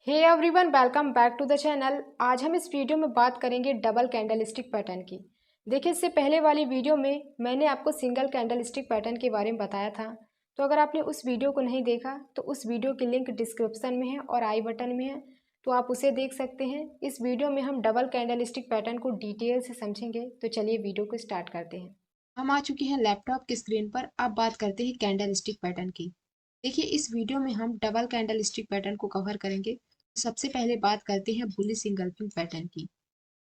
Hey everyone, welcome back to the channel. आज हम इस वीडियो में बात करेंगे डबल कैंडल स्टिक पैटर्न की। देखिए, इससे पहले वाली वीडियो में मैंने आपको सिंगल कैंडल स्टिक पैटर्न के बारे में बताया था। तो अगर आपने उस वीडियो को नहीं देखा तो उस वीडियो की लिंक डिस्क्रिप्शन में है और आई बटन में है, तो आप उसे देख सकते हैं। इस वीडियो में हम डबल कैंडल स्टिक पैटर्न को डिटेल से समझेंगे। तो चलिए वीडियो को स्टार्ट करते हैं। हम आ चुके हैं लैपटॉप की स्क्रीन पर। अब बात करते हैं कैंडल स्टिक पैटर्न की। देखिए, इस वीडियो में हम डबल कैंडल स्टिक पैटर्न को कवर करेंगे। सबसे पहले बात करते हैं बुलिश इंगल्फिंग पैटर्न की।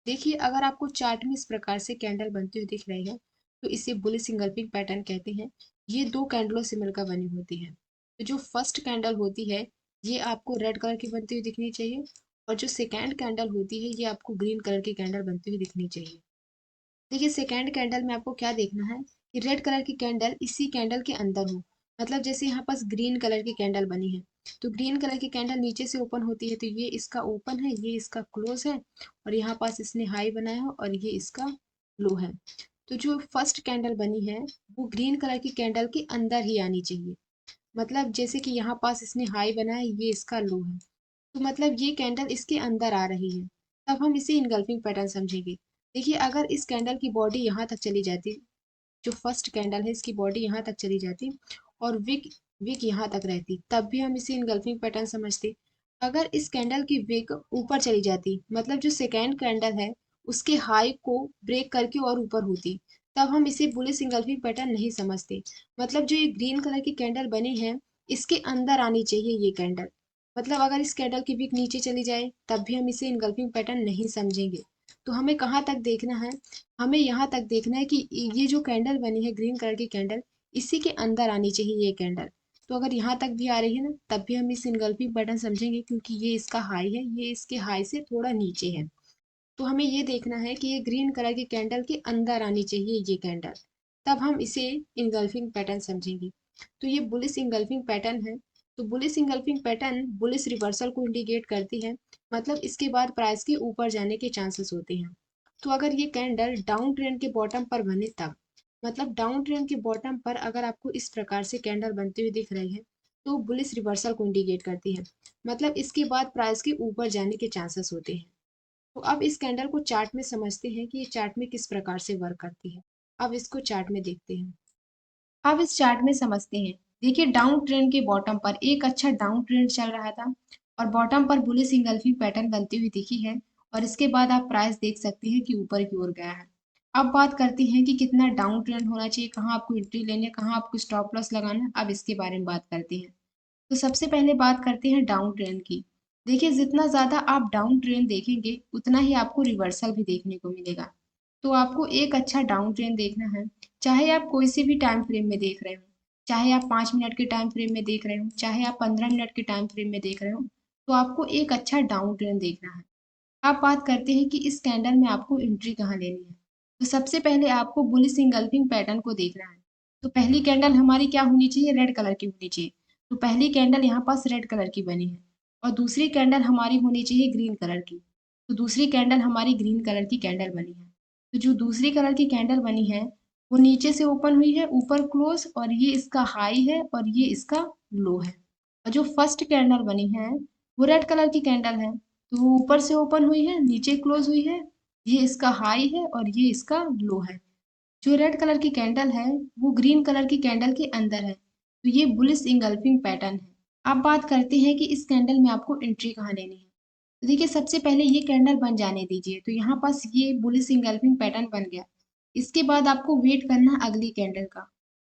देखिए, अगर आपको चार्ट में इस प्रकार से कैंडल बनती हुई दिख रही है तो इसे बुलिश इंगल्फिंग पैटर्न कहते हैं। ये दो कैंडलों से मिलकर बनी होती है। तो जो फर्स्ट कैंडल होती है ये आपको रेड कलर की बनती हुई दिखनी चाहिए, और जो सेकेंड कैंडल होती है ये आपको ग्रीन कलर की कैंडल बनती हुई दिखनी चाहिए। देखिए, सेकेंड कैंडल में आपको क्या देखना है कि रेड कलर की कैंडल इसी कैंडल के अंदर हो। मतलब जैसे यहाँ पास ग्रीन कलर की कैंडल बनी है तो ग्रीन कलर की कैंडल नीचे से ओपन होती है, तो ये इसका ओपन है, ये इसका क्लोज है, और यहाँ पास इसने हाई बनाया है और ये इसका लो है। तो जो फर्स्ट कैंडल बनी है वो ग्रीन कलर की कैंडल के अंदर ही आनी चाहिए। मतलब जैसे कि यहाँ पास इसने हाई बनाया, ये इसका लो है, तो मतलब ये कैंडल इसके अंदर आ रही है, तब हम इसे इनगल्फिंग पैटर्न समझेंगे। देखिए, अगर इस कैंडल की बॉडी यहाँ तक चली जाती, जो फर्स्ट कैंडल है इसकी बॉडी यहाँ तक चली जाती और विक विक यहाँ तक रहती, तब भी हम इसे इनगल्फिंग पैटर्न समझते। अगर इस कैंडल की विक ऊपर चली जाती, मतलब जो सेकेंड कैंडल है उसके हाई को ब्रेक करके और ऊपर होती, तब हम इसे बुलिश इंगल्फिंग पैटर्न नहीं समझते। मतलब जो ये ग्रीन कलर की कैंडल बनी है इसके अंदर आनी चाहिए ये कैंडल। मतलब अगर इस कैंडल की विक नीचे चली जाए तब भी हम इसे इनगल्फिंग पैटर्न नहीं समझेंगे। तो हमें कहाँ तक देखना है? हमें यहाँ तक देखना है कि ये जो कैंडल बनी है ग्रीन कलर की कैंडल, इसी के अंदर आनी चाहिए ये कैंडल। तो अगर यहाँ तक भी आ रही है ना तब भी हम इस इनगल्फिंग पैटर्न समझेंगे, क्योंकि ये इसका हाई है, ये इसके हाई से थोड़ा नीचे है। तो हमें ये देखना है कि ये ग्रीन कलर की कैंडल के अंदर आनी चाहिए ये कैंडल, तब हम इसे इंगल्फिंग पैटर्न समझेंगे। तो ये बुलिश इंगल्फिंग पैटर्न है। तो bullish engulfing pattern bullish reversal को इंडिकेट करती है। मतलब इसके बाद प्राइस के ऊपर जाने के चांसेस होते हैं। तो अगर ये कैंडल डाउन ट्रेंड के बॉटम पर बने तब, मतलब डाउन ट्रेंड के बॉटम पर अगर आपको इस प्रकार से कैंडल बनती हुई दिख रही है तो बुलिश रिवर्सल को इंडिकेट करती है। मतलब इसके बाद प्राइस के ऊपर जाने के चांसेस होते हैं। तो अब इस कैंडल को चार्ट में समझते हैं कि ये चार्ट में किस प्रकार से वर्क करती है। अब इसको चार्ट में देखते हैं। अब इस चार्ट में समझते हैं। देखिए, डाउन ट्रेंड के बॉटम पर एक अच्छा डाउन ट्रेंड चल रहा था और बॉटम पर बुलिश इंगल्फिंग पैटर्न बनती हुई दिखी है, और इसके बाद आप प्राइस देख सकते हैं कि ऊपर की ओर गया है। अब बात करते हैं कि कितना डाउन ट्रेंड होना चाहिए, कहाँ आपको एंट्री लेनी है, कहाँ आपको स्टॉप लॉस लगाना है। अब इसके बारे में बात करते हैं। तो सबसे पहले बात करते हैं डाउन ट्रेंड की। देखिए, जितना ज़्यादा आप डाउन ट्रेंड देखेंगे उतना ही आपको रिवर्सल भी देखने को मिलेगा। तो आपको एक अच्छा डाउन ट्रेंड देखना है, चाहे आप कोई से भी टाइम फ्रेम में देख रहे हो, चाहे आप 5 मिनट के टाइम फ्रेम में देख रहे हो, चाहे आप 15 मिनट के टाइम फ्रेम में देख रहे हो, तो आपको एक अच्छा डाउन ट्रेंड देखना है। अब बात करते हैं कि इस कैंडल में आपको एंट्री कहाँ लेनी है। तो सबसे पहले आपको बुलिश इंगल्फिंग पैटर्न को देखना है। तो पहली कैंडल हमारी क्या होनी चाहिए? रेड कलर की होनी चाहिए। तो पहली कैंडल यहाँ पास रेड कलर की बनी है, और दूसरी कैंडल हमारी होनी चाहिए ग्रीन कलर की। तो दूसरी कैंडल हमारी ग्रीन कलर की कैंडल बनी है। तो जो दूसरी कलर की कैंडल बनी है वो नीचे से ओपन हुई है, ऊपर क्लोज, और ये इसका हाई है और ये इसका लो है। और जो फर्स्ट कैंडल बनी है वो रेड कलर की कैंडल है, तो वो ऊपर से ओपन हुई है, नीचे क्लोज हुई है, ये इसका हाई है और ये इसका लो है। जो रेड कलर की कैंडल है वो ग्रीन कलर की कैंडल के अंदर है, तो ये बुलिश इंगल्फिंग पैटर्न है। अब बात करते हैं कि इस कैंडल में आपको एंट्री कहाँ लेनी है। तो देखिए, सबसे पहले ये कैंडल बन जाने दीजिए। तो यहाँ पास ये बुलिश इंगल्फिंग पैटर्न बन गया। इसके बाद आपको वेट करना है अगली कैंडल का।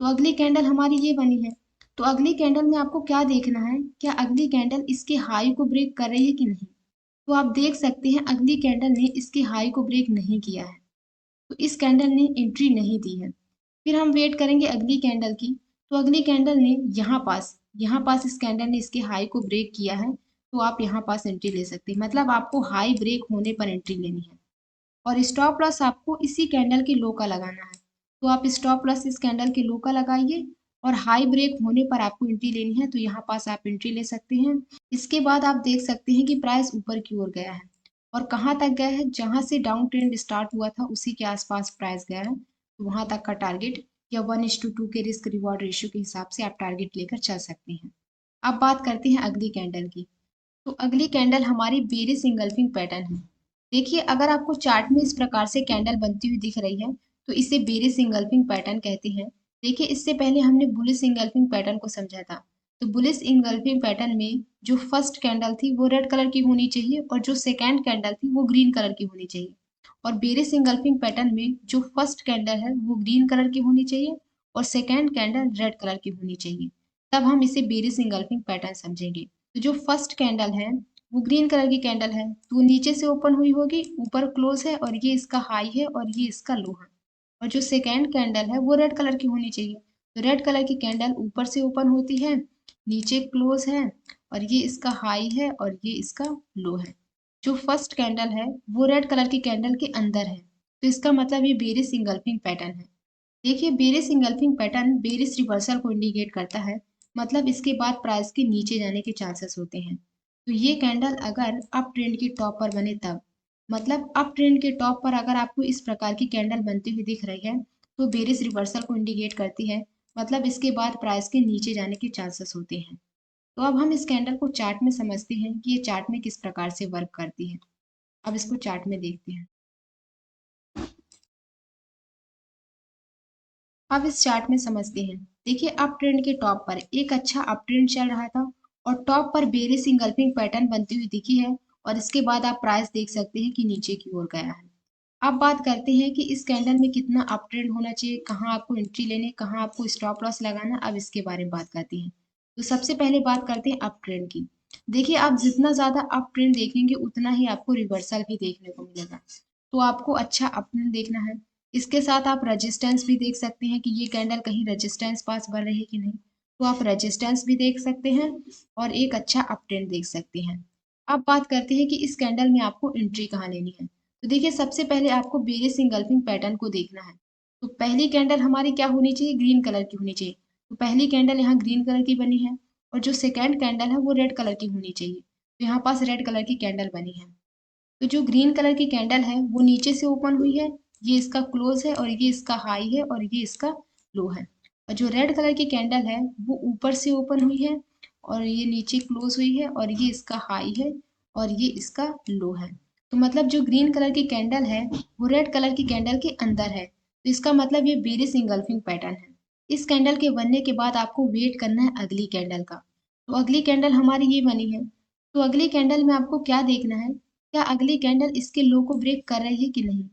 तो अगली कैंडल हमारी ये बनी है। तो अगली कैंडल में आपको क्या देखना है, क्या अगली कैंडल इसके हाई को ब्रेक कर रही है कि नहीं। तो आप देख सकते हैं अगली कैंडल ने इसके हाई को ब्रेक नहीं किया है, तो इस कैंडल ने एंट्री नहीं दी है। फिर हम वेट करेंगे अगली कैंडल की। तो अगली कैंडल ने यहाँ पास इस कैंडल ने इसके हाई को ब्रेक किया है, तो आप यहाँ पास एंट्री ले सकते हैं। मतलब आपको हाई ब्रेक होने पर एंट्री लेनी है, और स्टॉप लॉस आपको इसी कैंडल के लो का लगाना है। तो आप स्टॉप लॉस इस कैंडल के लो का लगाइए, और हाई ब्रेक होने पर आपको एंट्री लेनी है, तो यहाँ पास आप एंट्री ले सकते हैं। इसके बाद आप देख सकते हैं कि प्राइस ऊपर की ओर गया है, और कहाँ तक गया है? जहाँ से डाउन ट्रेंड स्टार्ट हुआ था उसी के आसपास प्राइस गया है। तो वहां तक का टारगेट या 1:2 के रिस्क रिवॉर्ड रेशियो के हिसाब से आप टारगेट लेकर चल सकते हैं। अब बात करते हैं अगली कैंडल की। तो अगली कैंडल हमारी बेरिस इंगल्फिंग पैटर्न है। देखिए अगर आपको चार्ट में इस प्रकार से कैंडल बनती हुई दिख रही है तो इसे बेरिस इंगल्फिंग पैटर्न कहते हैं। देखिए इससे पहले हमने बुलिस इंगल्फिंग पैटर्न को समझा था। तो बुलिस इंगल्फिंग पैटर्न में जो फर्स्ट कैंडल थी वो रेड कलर की होनी चाहिए और जो सेकेंड कैंडल थी वो ग्रीन कलर की होनी चाहिए। और बेरिस इंगल्फिंग पैटर्न में जो फर्स्ट कैंडल है वो ग्रीन कलर की होनी चाहिए और सेकेंड कैंडल रेड कलर की होनी चाहिए। तब हम इसे बेरिस इंगल्फिंग पैटर्न समझेंगे। तो जो फर्स्ट कैंडल है वो ग्रीन कलर की कैंडल है तो वो नीचे से ओपन हुई होगी, ऊपर क्लोज है और ये इसका हाई है और ये इसका लो है। और जो सेकेंड कैंडल है वो रेड कलर की होनी चाहिए। तो रेड कलर की कैंडल ऊपर से ओपन होती है, नीचे क्लोज है और ये इसका हाई है और ये इसका लो है। जो फर्स्ट कैंडल है वो रेड कलर की कैंडल के अंदर है तो इसका मतलब ये बेरिस इंगल्फिंग पैटर्न है। देखिए berries engulfing pattern berries reversal को इंडिकेट करता है, मतलब इसके बाद प्राइस के नीचे जाने के चांसेस होते हैं। तो ये कैंडल अगर अप ट्रेंड की टॉप पर बने तब, मतलब अप ट्रेंड के टॉप पर अगर आपको इस प्रकार की कैंडल बनती हुई दिख रही है तो बेरिस रिवर्सल को इंडिकेट करती है, मतलब इसके बाद प्राइस के नीचे जाने के चांसेस होते हैं। तो अब हम इस कैंडल को चार्ट में समझते हैं कि ये चार्ट में किस प्रकार से वर्क करती है। अब इसको चार्ट में देखते हैं। अब इस चार्ट में समझते हैं। देखिए अप ट्रेंड के टॉप पर एक अच्छा अप ट्रेंड चल रहा था और टॉप पर बेरिस इंगल्फिंग पैटर्न बनती हुई दिखी है और इसके बाद आप प्राइस देख सकते हैं कि नीचे की ओर गया है। अब बात करते हैं कि इस कैंडल में कितना अप ट्रेंड होना चाहिए, कहाँ आपको एंट्री लेने, कहाँ आपको स्टॉप लॉस लगाना। अब इसके बारे में बात करते हैं। तो सबसे पहले बात करते हैं अप ट्रेंड की। देखिए आप जितना ज्यादा अप ट्रेंड देखेंगे उतना ही आपको रिवर्सल भी देखने को मिलेगा। तो आपको अच्छा अप ट्रेंड देखना है। इसके साथ आप रेजिस्टेंस भी देख सकते हैं कि ये कैंडल कहीं रेजिस्टेंस पास बढ़ रही है कि नहीं। तो आप रेजिस्टेंस भी देख सकते हैं और एक अच्छा अप ट्रेंड देख सकते हैं। अब बात करते हैं कि इस कैंडल में आपको एंट्री कहाँ लेनी है। तो देखिए सबसे पहले आपको बेरिस इंगल्फिंग पैटर्न को देखना है। तो पहली कैंडल हमारी क्या होनी चाहिए, ग्रीन कलर की होनी चाहिए। तो पहली कैंडल यहाँ ग्रीन कलर की बनी है और जो सेकेंड कैंडल है वो रेड कलर की होनी चाहिए। तो यहाँ पास रेड कलर की कैंडल बनी है। तो जो ग्रीन कलर की कैंडल है वो नीचे से ओपन हुई है, ये इसका क्लोज है और ये इसका हाई है और ये इसका लो है। और जो रेड कलर की कैंडल है वो ऊपर से ओपन हुई है और ये नीचे क्लोज हुई है और ये इसका हाई है और ये इसका लो है। तो मतलब जो ग्रीन कलर की कैंडल है वो रेड कलर की कैंडल के अंदर है, तो इसका मतलब ये बेरिस इंगल्फिंग पैटर्न है। इस कैंडल के बनने के बाद आपको वेट करना है अगली कैंडल का। तो अगली कैंडल हमारी ये बनी है। तो अगली कैंडल में आपको क्या देखना है, क्या अगली कैंडल इसके लो को ब्रेक कर रही है कि नहीं।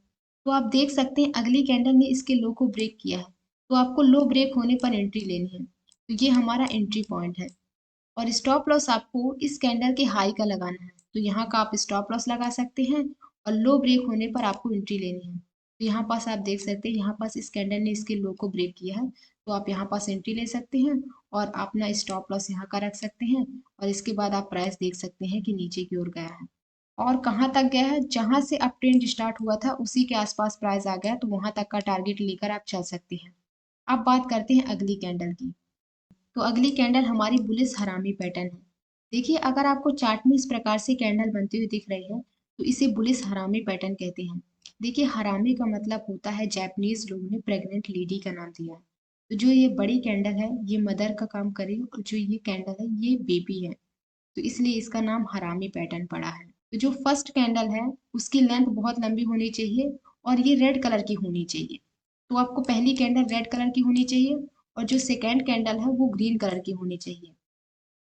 तो आप देख सकते हैं अगली कैंडल ने इसके लो को ब्रेक किया है, तो आपको लो ब्रेक होने पर एंट्री लेनी है। तो ये हमारा एंट्री पॉइंट है। और स्टॉप लॉस आपको इस कैंडल के हाई का लगाना है, तो यहाँ का आप स्टॉप लॉस लगा सकते हैं और लो ब्रेक होने पर आपको एंट्री लेनी है। तो यहाँ पास आप देख सकते हैं यहाँ पास इस कैंडल ने इसके लो को ब्रेक किया है, तो आप यहाँ पास एंट्री ले सकते हैं और अपना स्टॉप लॉस यहाँ का रख सकते हैं। और इसके बाद आप प्राइस देख सकते हैं कि नीचे की ओर गया है और कहाँ तक गया है, जहां से अप ट्रेंड स्टार्ट हुआ था उसी के आसपास प्राइस आ गया, तो वहां तक का टारगेट लेकर आप चल सकते हैं। अब बात करते हैं अगली कैंडल की। तो अगली कैंडल हमारी बुलिस हरामी पैटर्न है। देखिए अगर आपको चार्ट में इस प्रकार से कैंडल बनती हुई दिख रही है तो इसे बुलिस हरामी पैटर्न कहते हैं। देखिए हरामी का मतलब होता है, जापानीज लोगों ने प्रेग्नेंट लेडी का नाम दिया है। तो जो ये बड़ी कैंडल है ये मदर का काम करेगी और जो ये कैंडल है ये बेबी है, तो इसलिए इसका नाम हरामी पैटर्न पड़ा है। तो जो फर्स्ट कैंडल है उसकी लेंथ बहुत लंबी होनी चाहिए और ये रेड कलर की होनी चाहिए। तो आपको पहली कैंडल रेड कलर की होनी चाहिए और जो सेकेंड कैंडल है वो ग्रीन कलर की होनी चाहिए।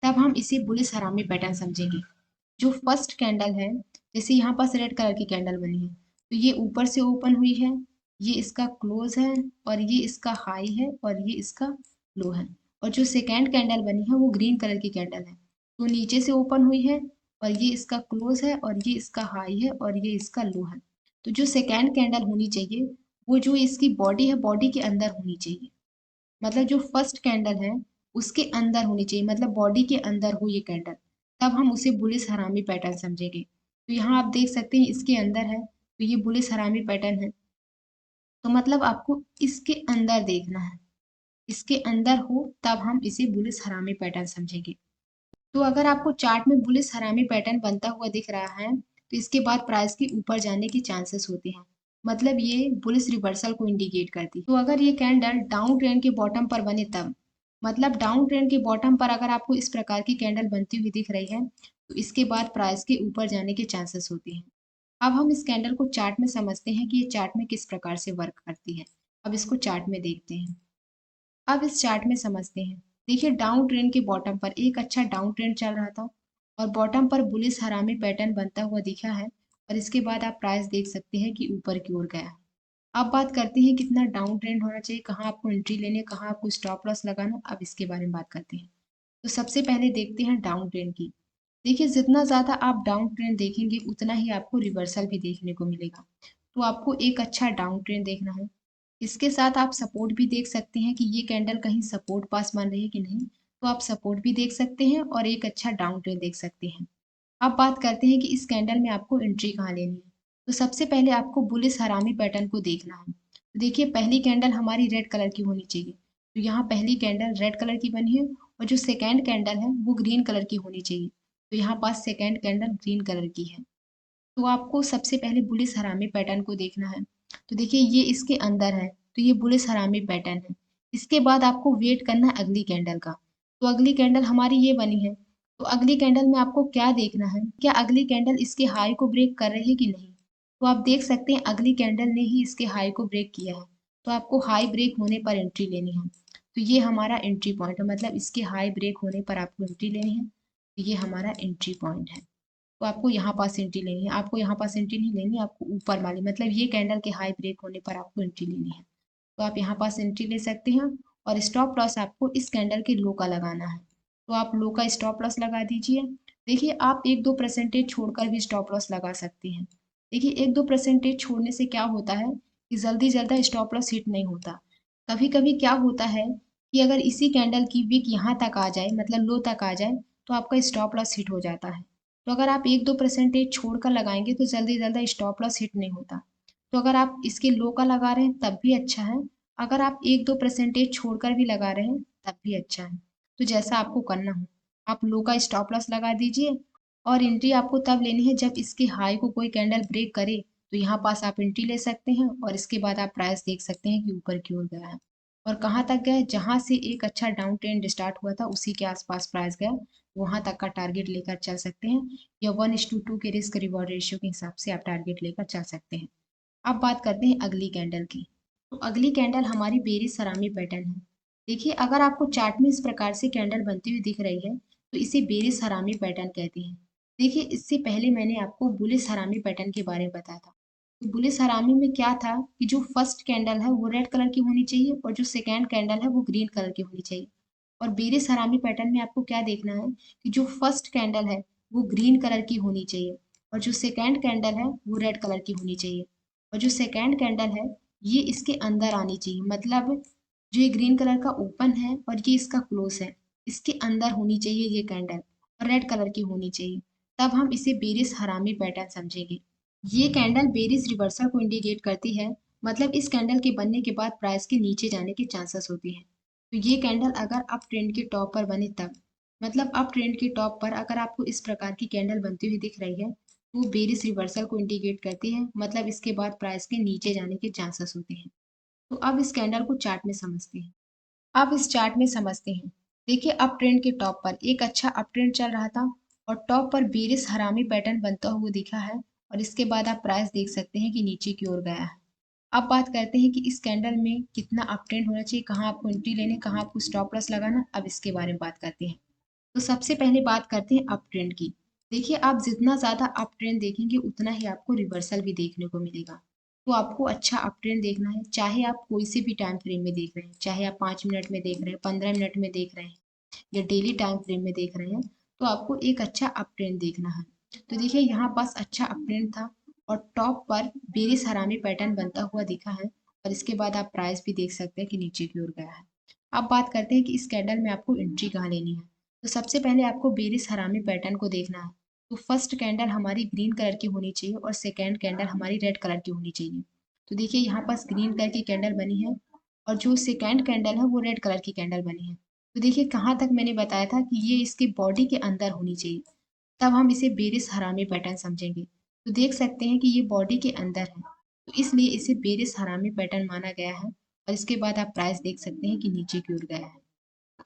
तब हम इसे बुलिस हरामी पैटर्न समझेंगे। जो फर्स्ट कैंडल है, जैसे यहाँ पास रेड कलर की कैंडल बनी है तो ये ऊपर से ओपन हुई है, ये इसका क्लोज है और ये इसका हाई है और ये इसका लो है। और जो सेकेंड कैंडल बनी है वो ग्रीन कलर की कैंडल है, तो नीचे से ओपन हुई है और ये इसका क्लोज है और ये इसका हाई है और ये इसका लो है। तो जो सेकेंड कैंडल होनी चाहिए वो जो इसकी बॉडी है बॉडी के अंदर होनी चाहिए, मतलब जो फर्स्ट कैंडल है उसके अंदर होनी चाहिए, मतलब बॉडी के अंदर हो ये कैंडल, तब हम उसे बुलिस हरामी पैटर्न समझेंगे। तो यहाँ आप देख सकते हैं इसके अंदर है तो ये बुलिस हरामी पैटर्न है। तो मतलब आपको इसके अंदर देखना है, इसके अंदर हो तब हम इसे बुलिस हरामी पैटर्न समझेंगे। तो अगर आपको चार्ट में बुलिस हरामी पैटर्न बनता हुआ दिख रहा है तो इसके बाद प्राइस के ऊपर जाने के चांसेस होते हैं, मतलब ये बुलिस रिवर्सल को इंडिकेट करती है। तो अगर ये कैंडल डाउन ट्रेंड के बॉटम पर बने तब, मतलब डाउन ट्रेंड के बॉटम पर अगर आपको इस प्रकार की कैंडल बनती हुई दिख रही है तो इसके बाद प्राइस के ऊपर जाने के चांसेस होते हैं। अब हम इस कैंडल को चार्ट में समझते हैं कि ये चार्ट में किस प्रकार से वर्क करती है। अब इसको चार्ट में देखते हैं। अब इस चार्ट में समझते हैं। देखिए डाउन ट्रेंड के बॉटम पर एक अच्छा डाउन ट्रेंड चल रहा था और बॉटम पर बुलिश हरामी पैटर्न बनता हुआ दिखा है और इसके बाद आप प्राइस देख सकते हैं कि ऊपर की ओर गया है। अब बात करते हैं कितना डाउन ट्रेंड होना चाहिए, कहाँ आपको एंट्री लेनी है, कहाँ आपको स्टॉप लॉस लगाना। अब इसके बारे में बात करते हैं। तो सबसे पहले देखते हैं डाउन ट्रेंड की। देखिए जितना ज़्यादा आप डाउन ट्रेंड देखेंगे उतना ही आपको रिवर्सल भी देखने को मिलेगा। तो आपको एक अच्छा डाउन ट्रेंड देखना है। इसके साथ आप सपोर्ट भी देख सकते हैं कि ये कैंडल कहीं सपोर्ट पास बन रही है कि नहीं। तो आप सपोर्ट भी देख सकते हैं और एक अच्छा डाउन ट्रेंड देख सकते हैं। अब बात करते हैं कि इस कैंडल में आपको एंट्री कहाँ लेनी है। तो सबसे पहले आपको बुलिश हरामी पैटर्न को देखना है। तो देखिए पहली कैंडल हमारी रेड कलर की होनी चाहिए। तो यहाँ पहली कैंडल रेड कलर की बनी है और जो सेकेंड कैंडल है वो ग्रीन कलर की होनी चाहिए। तो यहाँ पास सेकेंड कैंडल ग्रीन कलर की है। तो आपको सबसे पहले बुलिश हरामी पैटर्न को देखना है। तो देखिए ये इसके अंदर है, तो ये बुलिश हरामी पैटर्न है। इसके बाद आपको वेट करना है अगली कैंडल का। तो अगली कैंडल हमारी ये बनी है। तो अगली कैंडल में आपको क्या देखना है, क्या अगली कैंडल इसके हाई को ब्रेक कर रही है कि नहीं। तो आप देख सकते हैं अगली कैंडल ने ही इसके हाई को ब्रेक किया है। तो आपको हाई ब्रेक होने पर एंट्री लेनी है। तो ये हमारा एंट्री पॉइंट है, मतलब इसके हाई ब्रेक होने पर आपको एंट्री लेनी है। तो ये हमारा एंट्री पॉइंट है। तो आपको यहाँ पास एंट्री लेनी है। आपको यहाँ पास एंट्री नहीं लेनी, आपको ऊपर वाली, मतलब ये कैंडल के हाई ब्रेक होने पर आपको एंट्री लेनी है। तो आप यहाँ पास एंट्री ले सकते हैं और स्टॉप लॉस आपको इस कैंडल के लो का लगाना है। तो आप लो का स्टॉप लॉस लगा दीजिए। देखिए आप 1-2% छोड़कर भी स्टॉप लॉस लगा सकते हैं। देखिए 1-2% छोड़ने से क्या होता है कि जल्दी जल्दी स्टॉप लॉस हिट नहीं होता। कभी कभी क्या होता है कि अगर इसी कैंडल की विक यहाँ तक आ जाए, मतलब लो तक आ जाए, तो आपका स्टॉप लॉस हिट हो जाता है। तो अगर आप 1-2% छोड़कर लगाएंगे तो जल्दी जल्दी स्टॉप लॉस हिट नहीं होता। तो अगर आप इसके लो का लगा रहे हैं तब भी अच्छा है। अगर आप 1-2% छोड़कर भी लगा रहे हैं तब भी अच्छा है। तो जैसा आपको करना हो, आप लो का स्टॉप लॉस लगा दीजिए और एंट्री आपको तब लेनी है जब इसके हाई को कोई कैंडल ब्रेक करे। तो यहाँ पास आप एंट्री ले सकते हैं और इसके बाद आप प्राइस देख सकते हैं कि ऊपर की ओर गया है और कहाँ तक गया है। जहाँ से एक अच्छा डाउन ट्रेंड स्टार्ट हुआ था उसी के आसपास प्राइस गया, वहां तक का टारगेट लेकर चल सकते हैं या 1:2 के रिस्क रिवॉर्ड रेशियो के हिसाब से आप टारगेट लेकर चल सकते हैं। अब बात करते हैं अगली कैंडल की। तो अगली कैंडल हमारी बेरिश सलामी पैटर्न है। देखिए अगर आपको चार्ट में इस प्रकार से कैंडल बनती हुई दिख रही है तो इसे बेरिश हरामी पैटर्न कहते हैं। देखिए इससे पहले मैंने आपको बुलिश हरामी पैटर्न के बारे में बताया था। तो बुलिश हरामी में क्या था कि जो फर्स्ट कैंडल है वो रेड कलर की होनी चाहिए और जो सेकेंड कैंडल है वो ग्रीन कलर की होनी चाहिए। और बेरिश हरामी पैटर्न में आपको क्या देखना है कि जो फर्स्ट कैंडल है वो ग्रीन कलर की होनी चाहिए और जो सेकेंड कैंडल है वो रेड कलर की होनी चाहिए और जो सेकेंड कैंडल है ये इसके अंदर आनी चाहिए, मतलब जो ये ग्रीन कलर का ओपन है और ये इसका क्लोज है, इसके अंदर होनी चाहिए ये कैंडल और रेड कलर की होनी चाहिए। तब हम इसे बेरिश हरामी पैटर्न समझेंगे। ये कैंडल बेरिश रिवर्सल को इंडिकेट करती है, मतलब इस कैंडल के बनने के बाद प्राइस के नीचे जाने के चांसेस होते हैं। तो ये कैंडल अगर अप ट्रेंड के टॉप पर बने तब, मतलब अप ट्रेंड के टॉप पर अगर आपको इस प्रकार की कैंडल बनती हुई दिख रही है तो वो बेरिश रिवर्सल को इंडिकेट करती है, मतलब इसके बाद प्राइस के नीचे जाने के चांसेस होते हैं। तो अब इस कैंडल को चार्ट में समझते हैं। अब इस चार्ट में समझते हैं। देखिए अप ट्रेंड के टॉप पर एक अच्छा अप ट्रेंड चल रहा था और टॉप पर बेरिश हरामी पैटर्न बनता हुआ दिखा है और इसके बाद आप प्राइस देख सकते हैं कि नीचे की ओर गया है। अब बात करते हैं कि इस कैंडल में कितना अप ट्रेंड होना चाहिए, कहाँ आपको एंट्री लेने, कहाँ आपको स्टॉप लॉस लगाना। अब इसके बारे में बात करते हैं। तो सबसे पहले बात करते हैं अप ट्रेंड की। देखिए आप जितना ज़्यादा अप ट्रेंड देखेंगे उतना ही आपको रिवर्सल भी देखने को मिलेगा। तो आपको अच्छा अप ट्रेंड देखना है, चाहे आप कोई से भी टाइम फ्रेम में देख रहे हैं, चाहे आप 5 मिनट में देख रहे हैं, 15 मिनट में देख रहे हैं या डेली टाइम फ्रेम में देख रहे हैं, तो आपको एक अच्छा अप ट्रेंड देखना है। तो देखिए यहाँ पास अच्छा अप ट्रेंड था और टॉप पर बेरिश हरामी पैटर्न बनता हुआ दिखा है और इसके बाद आप प्राइस भी देख सकते हैं कि नीचे की ओर गया है। अब बात करते हैं कि इस कैंडल में आपको एंट्री कहाँ लेनी है। तो सबसे पहले आपको बेरिश हरामी पैटर्न को देखना है। तो फर्स्ट कैंडल हमारी ग्रीन कलर की होनी चाहिए और सेकेंड कैंडल हमारी रेड कलर की होनी चाहिए। तो देखिए यहाँ पास ग्रीन कलर की कैंडल बनी है और जो सेकेंड कैंडल है वो रेड कलर की कैंडल बनी है। तो देखिए कहाँ तक मैंने बताया था कि ये इसके बॉडी के अंदर होनी चाहिए, तब हम इसे बेरिश हरामी पैटर्न समझेंगे। तो देख सकते हैं कि ये बॉडी के अंदर है, तो इसलिए इसे बेरिश हरामी पैटर्न माना गया है और इसके बाद आप प्राइस देख सकते हैं कि नीचे की ओर गया है।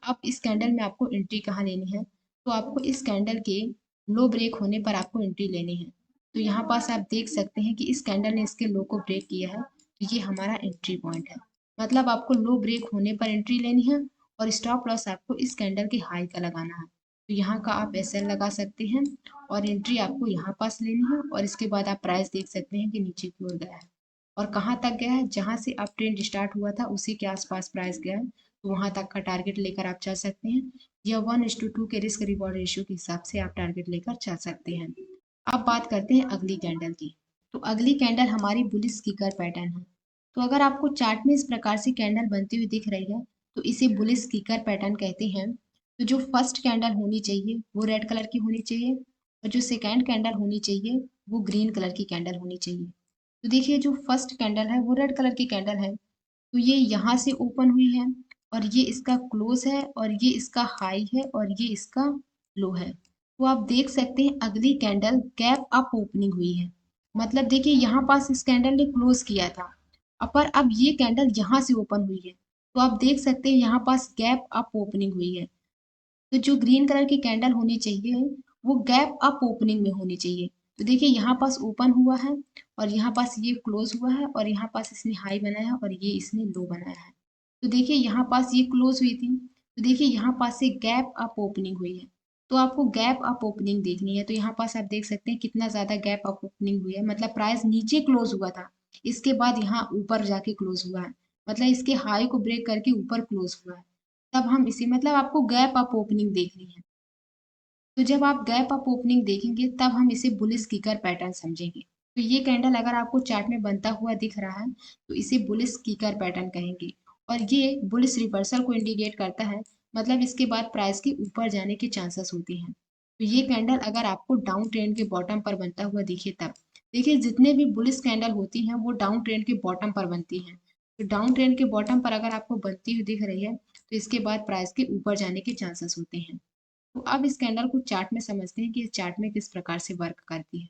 अब इस कैंडल में आपको एंट्री कहाँ लेनी है, तो आपको इस कैंडल के लो ब्रेक होने पर आपको एंट्री लेनी है। तो यहाँ पास आप देख सकते हैं कि इस कैंडल ने इसके लो को ब्रेक किया है, तो ये हमारा एंट्री पॉइंट है। मतलब आपको लो ब्रेक होने पर एंट्री लेनी है और स्टॉप लॉस आपको इस कैंडल के हाई का लगाना है। तो यहाँ का आप एसएल लगा सकते हैं और एंट्री आपको यहाँ पास लेनी है और इसके बाद आप प्राइस देख सकते हैं कि नीचे की ओर गया है और कहाँ तक गया है, जहाँ से आप ट्रेंड स्टार्ट हुआ था उसी के आसपास प्राइस गया है। तो वहां तक का टारगेट लेकर आप चल सकते हैं या 1:2 के रिस्क रिवॉर्ड रेशियो के हिसाब से आप टारगेट लेकर चल सकते हैं। अब बात करते हैं अगली कैंडल की। तो अगली कैंडल हमारी बुलिश किकर पैटर्न है। तो अगर आपको चार्ट में इस प्रकार से कैंडल बनती हुई दिख रही है तो इसे बुलिश किकर पैटर्न कहते हैं। तो जो फर्स्ट कैंडल होनी चाहिए वो रेड कलर की होनी चाहिए और जो सेकेंड कैंडल होनी चाहिए वो ग्रीन कलर की कैंडल होनी चाहिए। तो देखिए जो फर्स्ट कैंडल है वो रेड कलर की कैंडल है, तो ये यहाँ से ओपन हुई है और ये इसका क्लोज है और ये इसका हाई है और ये इसका लो है। तो आप देख सकते हैं अगली कैंडल गैप अप ओपनिंग हुई है। मतलब देखिए यहाँ पास इस कैंडल ने क्लोज किया था पर अब ये कैंडल यहाँ से ओपन हुई है, तो आप देख सकते हैं यहाँ पास गैप अप ओपनिंग हुई है। तो जो ग्रीन कलर की कैंडल होनी चाहिए वो गैप अप ओपनिंग में होनी चाहिए। तो देखिए यहाँ पास ओपन हुआ है और यहाँ पास ये क्लोज हुआ है और यहाँ पास इसने हाई बनाया और ये इसने लो बनाया है। तो देखिए यहाँ पास ये क्लोज हुई थी, तो देखिए यहाँ पास से गैप अप ओपनिंग हुई है। तो आपको गैप अप ओपनिंग देखनी है, तो यहाँ पास आप देख सकते हैं कितना ज्यादा गैप अप ओपनिंग हुई है। मतलब प्राइस नीचे क्लोज हुआ था, इसके बाद यहाँ ऊपर जाके क्लोज हुआ है। मतलब इसके हाई को ब्रेक करके ऊपर क्लोज हुआ है। तब हम इसे मतलब आपको गैप अप ओपनिंग देखनी है। तो जब आप गैप अप ओपनिंग देखेंगे तब हम इसे बुलिश किकर पैटर्न समझेंगे। तो ये कैंडल अगर आपको चार्ट में बनता हुआ दिख रहा है तो इसे बुलिश किकर पैटर्न कहेंगे और ये बुलिश रिवर्सल को इंडिकेट करता है। मतलब इसके बाद प्राइस के ऊपर जाने के चांसेस होते हैं। तो ये कैंडल अगर आपको डाउन ट्रेंड के बॉटम पर बनता हुआ दिखे तब, देखिए जितने भी बुलिश कैंडल होती हैं वो डाउन ट्रेंड के बॉटम पर बनती हैं। तो डाउन ट्रेंड के बॉटम पर अगर आपको बनती हुई दिख रही है तो इसके बाद प्राइस के ऊपर जाने के चांसेस होते हैं। तो अब इस कैंडल को चार्ट में समझते हैं कि इस चार्ट में किस प्रकार से वर्क करती है।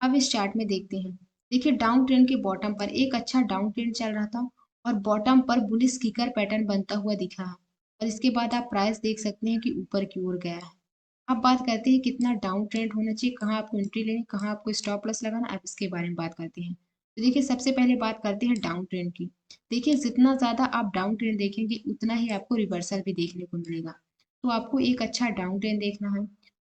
अब इस चार्ट में देखते हैं। देखिए डाउन ट्रेंड के बॉटम पर एक अच्छा डाउन ट्रेंड चल रहा था और बॉटम पर बुलिश किकर पैटर्न बनता हुआ दिख रहा है और इसके बाद आप प्राइस देख सकते हैं कि ऊपर की ओर गया है। अब बात करते हैं कितना डाउन ट्रेंड होना चाहिए, कहाँ आपको एंट्री लेनी, कहाँ आपको स्टॉप लॉस लगाना, अब इसके बारे में बात करते हैं। तो देखिए सबसे पहले बात करते हैं डाउन ट्रेंड की। देखिए जितना ज़्यादा आप डाउन ट्रेंड देखेंगे उतना ही आपको रिवर्सल भी देखने को मिलेगा। तो आपको एक अच्छा डाउन ट्रेंड देखना है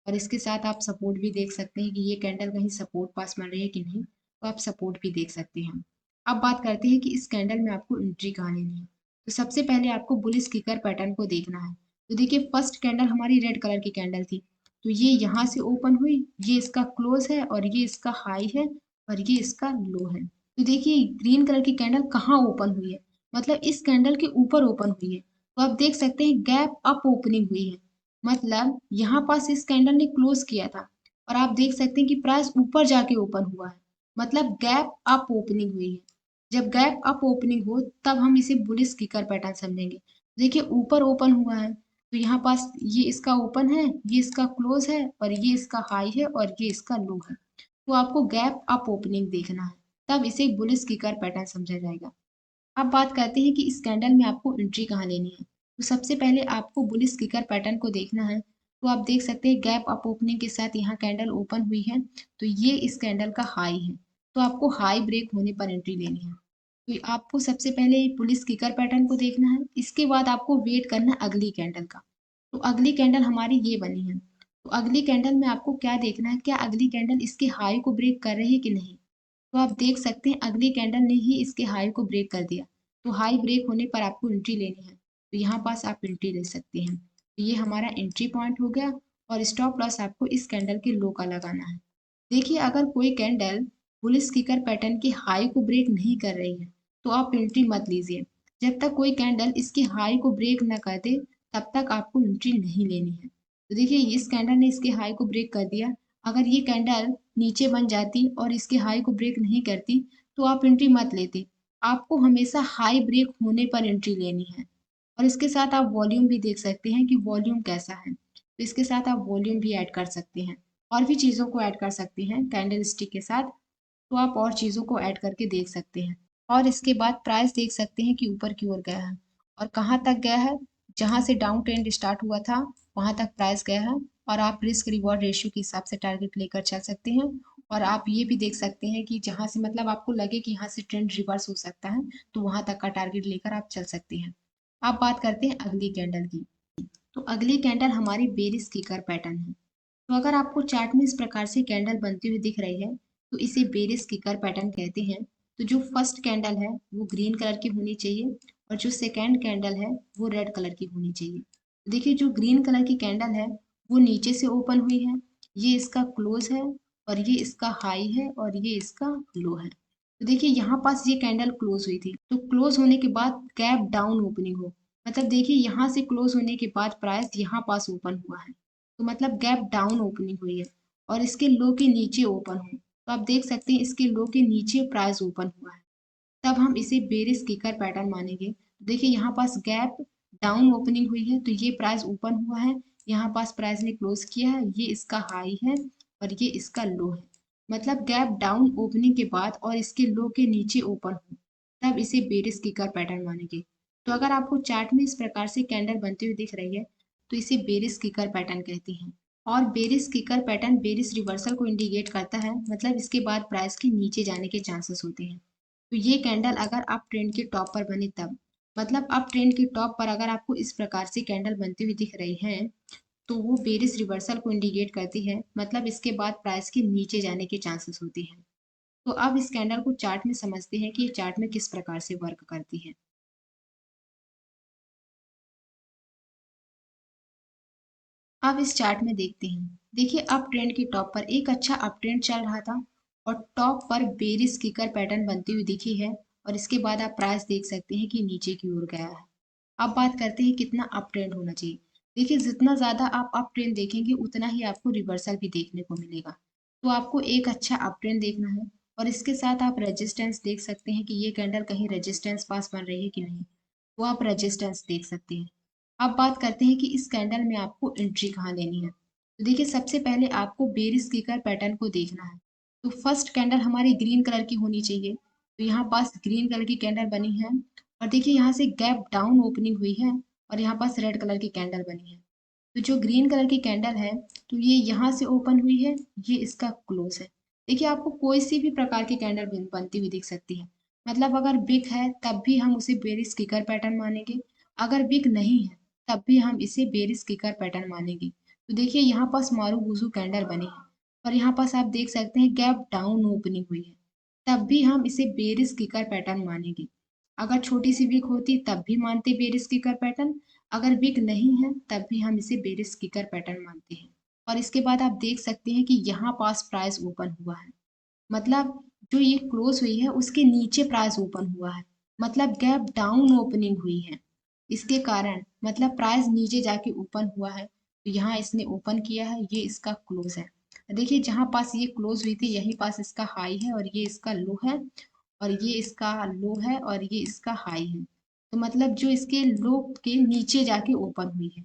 और इसके साथ आप सपोर्ट भी देख सकते हैं कि ये कैंडल कहीं सपोर्ट पास बन रही है कि नहीं, तो आप सपोर्ट भी देख सकते हैं। अब बात करते हैं कि इस कैंडल में आपको एंट्री कहाँ लेनी है। तो सबसे पहले आपको बुलिश किकर पैटर्न को देखना है। तो देखिए फर्स्ट कैंडल हमारी रेड कलर की कैंडल थी, तो ये यहाँ से ओपन हुई, ये इसका क्लोज है और ये इसका हाई है और ये इसका लो है। तो देखिए ग्रीन कलर की कैंडल कहाँ ओपन हुई है, मतलब इस कैंडल के ऊपर ओपन हुई है। तो आप देख सकते हैं गैप अप ओपनिंग हुई है। मतलब यहाँ पास इस कैंडल ने क्लोज किया था और आप देख सकते हैं कि प्राइस ऊपर जाके ओपन हुआ है। मतलब गैप अप ओपनिंग हुई है। जब गैप अप ओपनिंग हो तब हम इसे बुलिश किकर पैटर्न समझेंगे। देखिए ऊपर ओपन हुआ है, तो यहाँ पास ये इसका ओपन है, ये इसका क्लोज है और ये इसका हाई है और ये इसका लो है। तो आपको गैप अप ओपनिंग देखना है, तब इसे बुलिश किकर पैटर्न समझा जाएगा। अब बात करते हैं कि इस कैंडल में आपको एंट्री कहाँ लेनी है। तो सबसे पहले आपको बुलिश किकर पैटर्न को देखना है। तो आप देख सकते हैं गैप अप ओपनिंग के साथ यहाँ कैंडल ओपन हुई है, तो ये इस कैंडल का हाई है। तो आपको हाई ब्रेक होने पर एंट्री लेनी है। तो आपको सबसे पहले बुलिश किकर पैटर्न को देखना है, इसके बाद आपको वेट करना है अगली कैंडल का। तो अगली कैंडल हमारी ये बनी है, तो अगली कैंडल में आपको क्या देखना है, क्या अगली कैंडल इसके हाई को ब्रेक कर रही है कि नहीं। तो आप देख सकते हैं अगली कैंडल ने ही इसके हाई को ब्रेक कर दिया, तो हाई ब्रेक होने पर आपको एंट्री लेनी है। तो यहाँ पास आप एंट्री ले सकते हैं। तो ये हमारा एंट्री पॉइंट हो गया और स्टॉप लॉस आपको इस कैंडल के लो का लगाना है। देखिए अगर कोई कैंडल बुलिश किकर पैटर्न की हाई को ब्रेक नहीं कर रही है तो आप एंट्री मत लीजिए। जब तक कोई कैंडल इसकी हाई को ब्रेक न कर दे तब तक आपको एंट्री नहीं लेनी है। तो देखिए इस कैंडल ने इसके हाई को ब्रेक कर दिया, अगर ये कैंडल नीचे बन जाती और इसके हाई को ब्रेक नहीं करती तो आप एंट्री मत लेते। आपको हमेशा हाई ब्रेक होने पर एंट्री लेनी है। और इसके साथ आप वॉल्यूम भी देख सकते हैं कि वॉल्यूम कैसा है, तो इसके साथ आप वॉल्यूम भी ऐड कर सकते हैं और भी चीज़ों को ऐड कर सकते हैं कैंडल स्टिक के साथ। तो आप और चीज़ों को ऐड करके देख सकते हैं और इसके बाद प्राइस देख सकते हैं कि ऊपर की ओर गया है और कहाँ तक गया है, जहाँ से डाउन ट्रेंड स्टार्ट हुआ था वहाँ तक प्राइस गया है, और आप रिस्क रिवॉर्ड रेशियो के हिसाब से टारगेट लेकर चल सकते हैं। और आप ये भी देख सकते हैं कि जहाँ से मतलब आपको लगे कि यहाँ से ट्रेंड रिवर्स हो सकता है, तो वहाँ तक का टारगेट लेकर आप चल सकते हैं। अब बात करते हैं अगली कैंडल की। तो अगली कैंडल हमारी बेरिश किकर पैटर्न है। तो अगर आपको चार्ट में इस प्रकार से कैंडल बनती हुई दिख रही है, तो इसे बेरिश किकर पैटर्न कहते हैं। तो जो फर्स्ट कैंडल है वो ग्रीन कलर की होनी चाहिए, और जो सेकेंड कैंडल है वो रेड कलर की होनी चाहिए। देखिए जो ग्रीन कलर की कैंडल है वो नीचे से ओपन हुई है, ये इसका क्लोज है, और ये इसका हाई है, और ये इसका लो है। तो देखिए यहाँ पास ये कैंडल क्लोज हुई थी, तो क्लोज होने के बाद गैप डाउन ओपनिंग हो, मतलब देखिए यहाँ से क्लोज होने के बाद प्राइस यहाँ पास ओपन हुआ है, तो मतलब गैप डाउन ओपनिंग हुई है, और इसके लो के नीचे ओपन हो, तो आप देख सकते हैं इसके लो के नीचे प्राइस ओपन हुआ है, तब हम इसे बेरिश किकर पैटर्न मानेंगे। देखिए यहाँ पास गैप डाउन ओपनिंग हुई है, तो ये प्राइस ओपन हुआ है, यहाँ पास प्राइस ने क्लोज किया है, ये इसका हाई है और ये इसका लो है, मतलब गैप डाउन ओपनिंग के बाद और इसके लो के नीचे ओपन हो, तब इसे बेरिश किकर पैटर्न मानेंगे। तो अगर आपको चार्ट में इस प्रकार से कैंडल बनती हुई दिख रही है, तो इसे बेरिश किकर पैटर्न कहते हैं। और bearish kicker pattern bearish reversal को इंडिकेट करता है, मतलब इसके बाद प्राइस के नीचे जाने के चांसेस होते हैं। तो ये कैंडल अगर अप ट्रेंड के टॉप पर बने तब, मतलब अप ट्रेंड के टॉप पर अगर आपको इस प्रकार से कैंडल बनती हुई दिख रही है, तो वो बेरिश रिवर्सल को इंडिकेट करती है, मतलब इसके बाद प्राइस के नीचे जाने के चांसेस होते हैं। तो अब इस कैंडल को चार्ट में समझते हैं कि ये चार्ट में किस प्रकार से वर्क करती है। अब इस चार्ट में देखते हैं। देखिए अप ट्रेंड के टॉप पर एक अच्छा अप ट्रेंड चल रहा था, और टॉप पर बेरिश किकर पैटर्न बनती हुई दिखी है, और इसके बाद आप प्राइस देख सकते हैं कि नीचे की ओर गया है। अब बात करते हैं कितना अप ट्रेंड होना चाहिए। देखिए जितना ज़्यादा आप अप ट्रेंड देखेंगे उतना ही आपको रिवर्सल भी देखने को मिलेगा। तो आपको एक अच्छा अप ट्रेंड देखना है, और इसके साथ आप रेजिस्टेंस देख सकते हैं कि ये कैंडल कहीं रेजिस्टेंस पास बन रही है कि नहीं, वो आप रेजिस्टेंस देख सकते हैं। अब बात करते हैं कि इस कैंडल में आपको एंट्री कहाँ लेनी है। तो देखिए सबसे पहले आपको बेरिश किकर पैटर्न को देखना है। तो फर्स्ट कैंडल हमारी ग्रीन कलर की होनी चाहिए, तो यहाँ पास ग्रीन कलर की कैंडल बनी है, और देखिए यहाँ से गैप डाउन ओपनिंग हुई है, और यहाँ पास रेड कलर की कैंडल बनी है। तो जो ग्रीन कलर की कैंडल है, तो ये यहाँ से ओपन हुई है, ये इसका क्लोज है। देखिए आपको कोई सी भी प्रकार की कैंडल बनती हुई दिख सकती है, मतलब अगर बिग है तब भी हम उसे बेरिश किकर पैटर्न मानेंगे, अगर बिग नहीं है तब भी हम इसे बेरिश किकर पैटर्न मानेंगे। तो देखिए यहाँ पास मारूबुजू कैंडल बनी है, और यहाँ पास आप देख सकते हैं गैप डाउन ओपनिंग हुई है, तब भी हम इसे बेरिश किकर पैटर्न मानेंगे। अगर छोटी सी विक होती तब भी मानते बेरिश किकर पैटर्न, अगर विक नहीं है तब भी हम इसे बेरिश किकर पैटर्न मानते हैं। और इसके बाद आप देख सकते हैं कि यहाँ पास प्राइस ओपन हुआ है, मतलब जो ये क्लोज हुई है उसके नीचे प्राइस ओपन हुआ है, मतलब गैप डाउन ओपनिंग हुई है, इसके कारण मतलब प्राइस नीचे जाके ओपन हुआ है, तो यहाँ इसने ओपन किया है, ये इसका क्लोज है। देखिए जहाँ पास ये क्लोज हुई थी यहीं पास इसका हाई है, और ये इसका लो है, और ये इसका लो है, और ये इसका हाई है, तो मतलब जो इसके लो के नीचे जाके ओपन हुई है,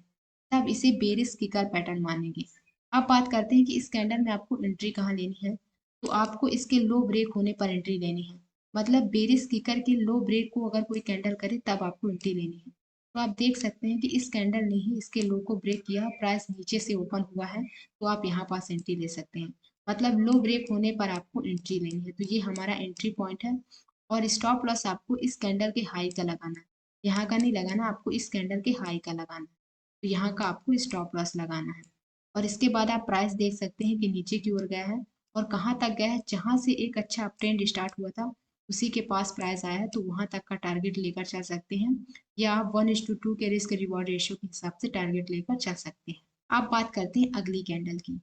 तब इसे बेरिश किकर पैटर्न मानेंगे। अब बात करते हैं कि इस कैंडल में आपको एंट्री कहाँ लेनी है। तो आपको इसके लो ब्रेक होने पर एंट्री लेनी है, मतलब बेरिश किकर के लो ब्रेक को अगर कोई कैंडल करे तब आपको एंट्री लेनी है। तो आप देख सकते हैं कि इस कैंडल ने ही इसके लो को ब्रेक किया, प्राइस नीचे से ओपन हुआ है, तो आप यहाँ पास एंट्री ले सकते हैं, मतलब लो ब्रेक होने पर आपको एंट्री लेनी है। तो ये हमारा एंट्री पॉइंट है, और स्टॉप लॉस आपको इस कैंडल के हाई का लगाना है, यहाँ का नहीं लगाना, आपको इस कैंडल के हाई का लगाना है, तो यहाँ का आपको स्टॉप लॉस लगाना है। और इसके बाद आप प्राइस देख सकते हैं कि नीचे की ओर गया है, और कहाँ तक गया है, जहाँ से एक अच्छा अप ट्रेंड स्टार्ट हुआ था उसी के पास प्राइस आया है, तो वहां तक का टारगेट लेकर चल सकते हैं, या आप 1:2 के रिस्क रिवॉर्ड रेशियो के हिसाब से टारगेट लेकर चल सकते हैं। आप बात करते हैं अगली कैंडल की।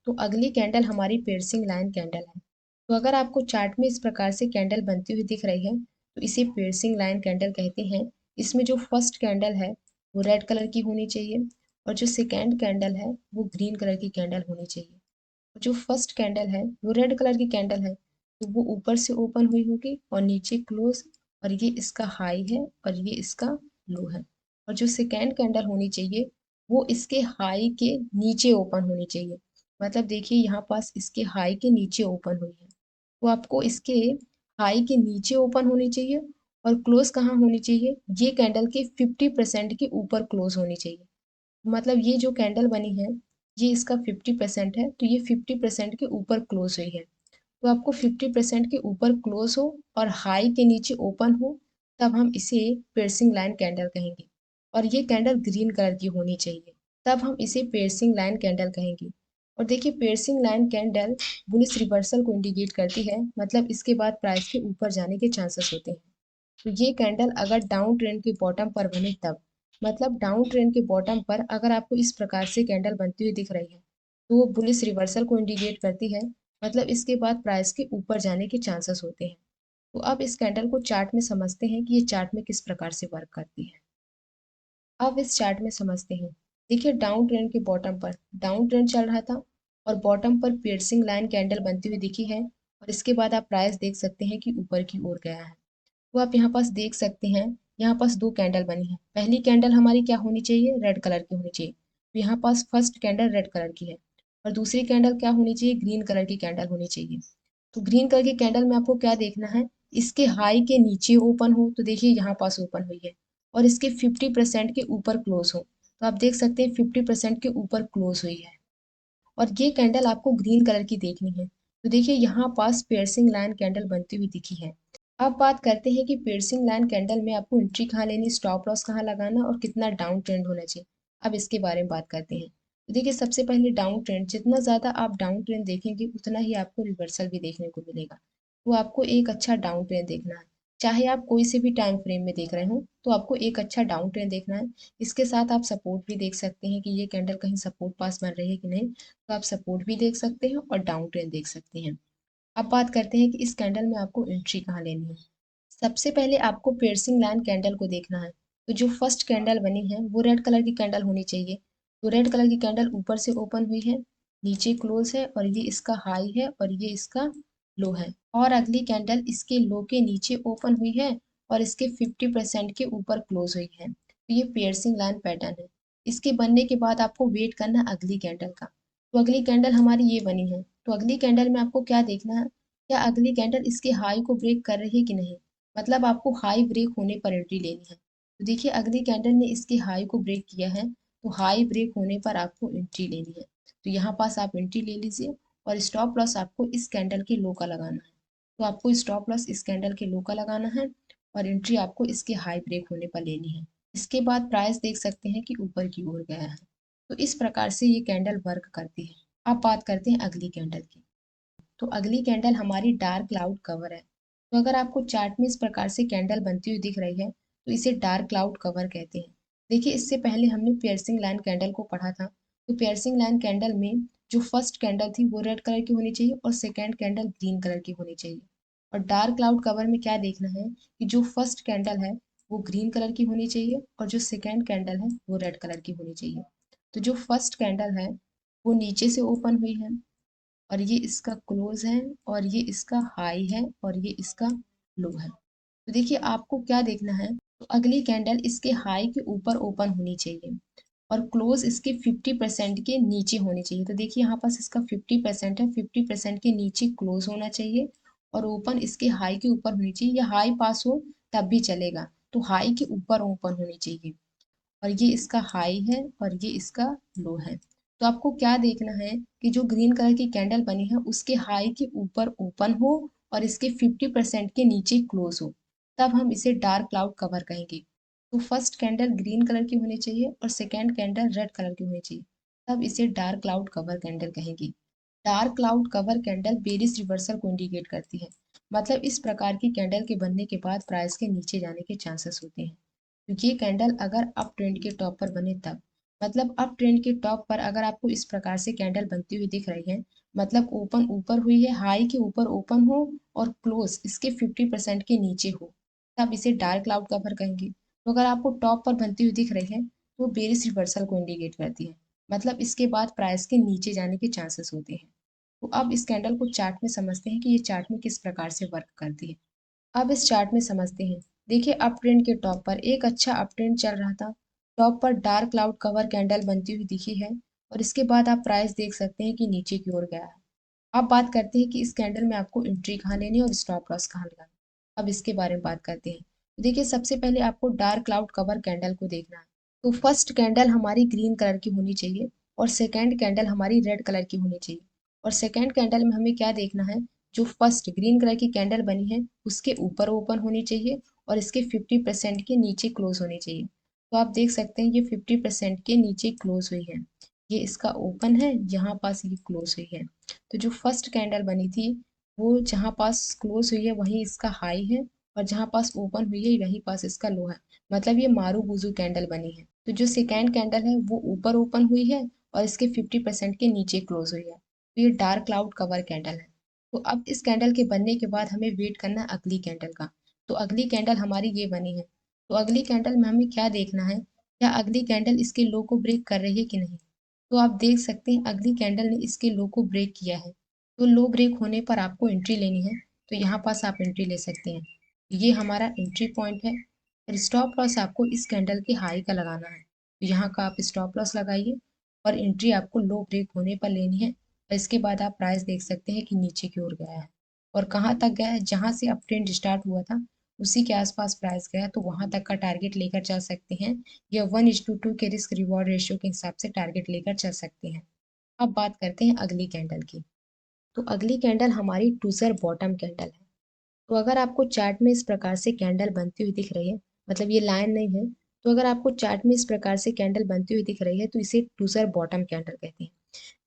तो अगली कैंडल हमारी पियर्सिंग लाइन कैंडल है। तो अगर आपको चार्ट में इस प्रकार से कैंडल बनती हुई दिख रही है, तो इसे पियर्सिंग लाइन कैंडल कहते हैं। इसमें जो फर्स्ट कैंडल है वो रेड कलर की होनी चाहिए, और जो सेकेंड कैंडल है वो ग्रीन कलर की कैंडल होनी चाहिए। जो फर्स्ट कैंडल है वो रेड कलर की कैंडल है, तो वो ऊपर से ओपन हुई होगी और नीचे क्लोज, और ये इसका हाई है और ये इसका लो है। और जो सेकेंड कैंडल होनी चाहिए वो इसके हाई के नीचे ओपन होनी चाहिए, मतलब देखिए यहाँ पास इसके हाई के नीचे ओपन हुई है, तो आपको इसके हाई के नीचे ओपन होनी चाहिए, और क्लोज कहाँ होनी चाहिए, ये कैंडल के 50% के ऊपर क्लोज होनी चाहिए। मतलब ये जो कैंडल बनी है ये इसका 50% है, तो ये 50% के ऊपर क्लोज हुई है। तो आपको 50% के ऊपर क्लोज हो और हाई के नीचे ओपन हो, तब हम इसे पियर्सिंग लाइन कैंडल कहेंगे। और ये कैंडल ग्रीन कलर की होनी चाहिए, तब हम इसे पियर्सिंग लाइन कैंडल कहेंगे। और देखिए piercing line candle bullish reversal को इंडिकेट करती है, मतलब इसके बाद प्राइस के ऊपर जाने के चांसेस होते हैं। तो ये कैंडल अगर डाउन ट्रेंड के बॉटम पर बने तब, मतलब डाउन ट्रेंड के बॉटम पर अगर आपको इस प्रकार से कैंडल बनती हुई दिख रही है, तो वो बुलिश रिवर्सल को इंडिकेट करती है, मतलब इसके बाद प्राइस के ऊपर जाने के चांसेस होते हैं। तो अब इस कैंडल को चार्ट में समझते हैं कि ये चार्ट में किस प्रकार से वर्क करती है। अब इस चार्ट में समझते हैं। देखिए डाउन ट्रेंड के बॉटम पर डाउन ट्रेंड चल रहा था और बॉटम पर पियर्सिंग लाइन कैंडल बनती हुई दिखी है, और इसके बाद आप प्राइस देख सकते हैं कि ऊपर की ओर गया है। तो आप यहाँ पास देख सकते हैं, यहाँ पास दो कैंडल बनी है। पहली कैंडल हमारी क्या होनी चाहिए, रेड कलर की होनी चाहिए। तो यहाँ पास फर्स्ट कैंडल रेड कलर की है, और दूसरी कैंडल क्या होनी चाहिए, ग्रीन कलर की कैंडल होनी चाहिए। तो ग्रीन कलर की कैंडल में आपको क्या देखना है, इसके हाई के नीचे ओपन हो, तो देखिए यहाँ पास ओपन हुई है, और इसके 50% के ऊपर क्लोज हो, तो आप देख सकते हैं 50% के ऊपर क्लोज हुई है। और ये कैंडल आपको ग्रीन कलर की देखनी है, तो देखिए यहाँ पास पियर्सिंग लाइन कैंडल बनती हुई दिखी है। अब बात करते हैं कि पियर्सिंग लाइन कैंडल में आपको एंट्री कहाँ लेनी, स्टॉप लॉस कहाँ लगाना और कितना डाउन ट्रेंड होना चाहिए। अब इसके बारे में बात करते हैं। तो देखिए सबसे पहले डाउन ट्रेंड, जितना ज़्यादा आप डाउन ट्रेंड देखेंगे उतना ही आपको रिवर्सल भी देखने को मिलेगा। तो आपको एक अच्छा डाउन ट्रेंड देखना है, चाहे आप कोई से भी टाइम फ्रेम में देख रहे हो, तो आपको एक अच्छा डाउन ट्रेंड देखना है। इसके साथ आप सपोर्ट भी देख सकते हैं कि ये कैंडल कहीं सपोर्ट पास बन रही है कि नहीं, तो आप सपोर्ट भी देख सकते हैं और डाउन ट्रेंड देख सकते हैं। अब बात करते हैं कि इस कैंडल में आपको एंट्री कहाँ लेनी है। सबसे पहले आपको पियर्सिंग लाइन कैंडल को देखना है। तो जो फर्स्ट कैंडल बनी है वो रेड कलर की कैंडल होनी चाहिए। तो रेड कलर की कैंडल ऊपर से ओपन हुई है, नीचे क्लोज है, और ये इसका हाई है और ये इसका लो है। और अगली कैंडल इसके लो के नीचे ओपन हुई है और इसके 50% के ऊपर क्लोज हुई है। तो ये पियर्सिंग लाइन पैटर्न है। इसके बनने के बाद आपको वेट करना है अगली कैंडल का। तो अगली कैंडल हमारी ये बनी है, तो अगली कैंडल में आपको क्या देखना है, क्या अगली कैंडल इसके हाई को ब्रेक कर रही है कि नहीं। मतलब आपको हाई ब्रेक होने पर एंट्री लेनी है। तो देखिए अगली कैंडल ने इसके हाई को ब्रेक किया है, तो हाई ब्रेक होने पर आपको एंट्री लेनी है। तो यहाँ पास आप एंट्री ले लीजिए, और स्टॉप लॉस आपको इस कैंडल के लो का लगाना है। तो आपको स्टॉप लॉस इस कैंडल के लो का लगाना है, और एंट्री आपको इसके हाई ब्रेक होने पर लेनी है। इसके बाद प्राइस देख सकते हैं कि ऊपर की ओर गया है। तो इस प्रकार से ये कैंडल वर्क करती है। अब बात करते हैं अगली कैंडल की। तो अगली कैंडल हमारी डार्क क्लाउड कवर है। तो अगर आपको चार्ट में इस प्रकार से कैंडल बनती हुई दिख रही है, तो इसे डार्क क्लाउड कवर कहते हैं। देखिए इससे पहले हमने पियर्सिंग लाइन कैंडल को पढ़ा था। तो पियर्सिंग लाइन कैंडल में जो फर्स्ट कैंडल थी वो रेड कलर की होनी चाहिए और सेकेंड कैंडल ग्रीन कलर की होनी चाहिए। और डार्क क्लाउड कवर में क्या देखना है कि जो फर्स्ट कैंडल है वो ग्रीन कलर की होनी चाहिए, और जो सेकेंड कैंडल है वो रेड कलर की होनी चाहिए। तो जो फर्स्ट कैंडल है वो नीचे से ओपन हुई है, और ये इसका क्लोज है, और ये इसका हाई है, और ये इसका लो है। तो देखिए आपको क्या देखना है, तो अगली कैंडल इसके हाई के ऊपर ओपन होनी चाहिए, और क्लोज इसके 50% के नीचे होनी चाहिए। तो देखिए यहाँ पास इसका 50% है, 50% के नीचे क्लोज होना चाहिए, और ओपन इसके हाई के ऊपर होनी चाहिए, या हाई पास हो तब भी चलेगा, तो हाई के ऊपर ओपन होनी चाहिए। और ये इसका हाई है और ये इसका लो है। तो आपको क्या देखना है कि जो ग्रीन कलर की कैंडल बनी है उसके हाई के ऊपर ओपन हो और इसके 50% के नीचे क्लोज हो, तब हम इसे डार्क क्लाउड कवर कहेंगे। तो फर्स्ट कैंडल ग्रीन कलर की होनी चाहिए और सेकेंड कैंडल रेड कलर की होनी चाहिए, तब इसे डार्क क्लाउड कवर कैंडल कहेंगे। Dark cloud cover candle bearish reversal को इंडिकेट करती है, मतलब इस प्रकार की कैंडल के बनने के बाद प्राइस के नीचे जाने के चांसेस होते हैं। ये कैंडल अगर अप ट्रेंड के टॉप पर बने तब, मतलब अप ट्रेंड के टॉप पर अगर आपको इस प्रकार से कैंडल बनती हुई दिख रही है, मतलब ओपन ऊपर हुई है, हाई के ऊपर ओपन हो और क्लोज इसके 50% के नीचे हो, तब इसे डार्क क्लाउड कवर कहेंगे। तो अगर आपको टॉप पर बनती हुई दिख रही है तो बेरिश रिवर्सल को इंडिकेट करती है, मतलब इसके बाद प्राइस के नीचे जाने के चांसेस होते हैं। तो अब इस कैंडल को चार्ट में समझते हैं कि ये चार्ट में किस प्रकार से वर्क करती है। अब इस चार्ट में समझते हैं। देखिए अप ट्रेंड के टॉप पर एक अच्छा अप ट्रेंड चल रहा था, टॉप पर डार्क क्लाउड कवर कैंडल बनती हुई दिखी है, और इसके बाद आप प्राइस देख सकते हैं कि नीचे की ओर गया है। अब बात करते हैं कि इस कैंडल में आपको एंट्री कहाँ लेनी है और स्टॉप लॉस कहाँ लगाना है। अब इसके बारे में बात करते हैं। देखिए सबसे पहले आपको डार्क क्लाउड कवर कैंडल को देखना है। तो फर्स्ट कैंडल हमारी ग्रीन कलर की होनी चाहिए और सेकेंड कैंडल हमारी रेड कलर की होनी चाहिए। और सेकेंड कैंडल में हमें क्या देखना है, जो फर्स्ट ग्रीन कलर की कैंडल बनी है उसके ऊपर ओपन होनी चाहिए और इसके 50% के नीचे क्लोज होनी चाहिए। तो आप देख सकते हैं ये 50% के नीचे क्लोज हुई है, ये इसका ओपन है, यहाँ पास ये क्लोज हुई है। तो जो फर्स्ट कैंडल बनी थी वो जहाँ पास क्लोज हुई है वहीं इसका हाई है और जहाँ पास ओपन हुई है वहीं पास इसका लो है, मतलब ये मारूबुजू कैंडल बनी है। तो जो सेकेंड कैंडल है वो ऊपर ओपन हुई है और इसके 50% के नीचे क्लोज हुई है, तो ये डार्क क्लाउड कवर कैंडल है। तो अब इस कैंडल के बनने के बाद हमें वेट करना है अगली कैंडल का। तो अगली कैंडल हमारी ये बनी है। तो अगली कैंडल में हमें क्या देखना है, क्या अगली कैंडल इसके लो को ब्रेक कर रही है कि नहीं। तो आप देख सकते हैं अगली कैंडल ने इसके लो को ब्रेक किया है। तो लो ब्रेक होने पर आपको एंट्री लेनी है, तो यहाँ पास आप एंट्री ले सकते हैं। ये हमारा एंट्री पॉइंट है। और स्टॉप लॉस आपको इस कैंडल के हाई का लगाना है, तो यहाँ का आप स्टॉप लॉस लगाइए और एंट्री आपको लो ब्रेक होने पर लेनी है। और इसके बाद आप प्राइस देख सकते हैं कि नीचे की ओर गया है और कहाँ तक गया है, जहाँ से अप ट्रेंड स्टार्ट हुआ था उसी के आसपास प्राइस गया, तो वहां तक का टारगेट लेकर चल सकते हैं या 1:2 के रिस्क रिवॉर्ड रेशियो के हिसाब से टारगेट लेकर चल सकते हैं। अब बात करते हैं अगली कैंडल की। तो अगली कैंडल हमारी टूसर बॉटम कैंडल है। तो अगर आपको चार्ट में इस प्रकार से कैंडल बनती हुई दिख रही है, मतलब ये लाइन नहीं है, तो अगर आपको चार्ट में इस प्रकार से कैंडल बनती हुई दिख रही है तो इसे टूसर बॉटम कैंडल कहते हैं।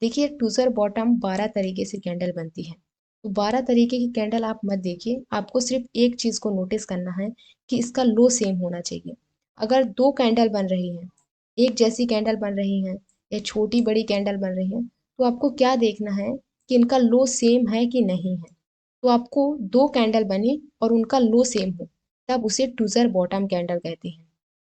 देखिए टूसर बॉटम 12 तरीके से कैंडल बनती है। तो 12 तरीके की कैंडल आप मत देखिए, आपको सिर्फ एक चीज को नोटिस करना है कि इसका लो सेम होना चाहिए। अगर दो कैंडल बन रही हैं, एक जैसी कैंडल बन रही हैं या छोटी बड़ी कैंडल बन रही हैं, तो आपको क्या देखना है कि इनका लो सेम है कि नहीं है। तो आपको दो कैंडल बने और उनका लो सेम हो, तब उसे टूजर बॉटम कैंडल कहते हैं।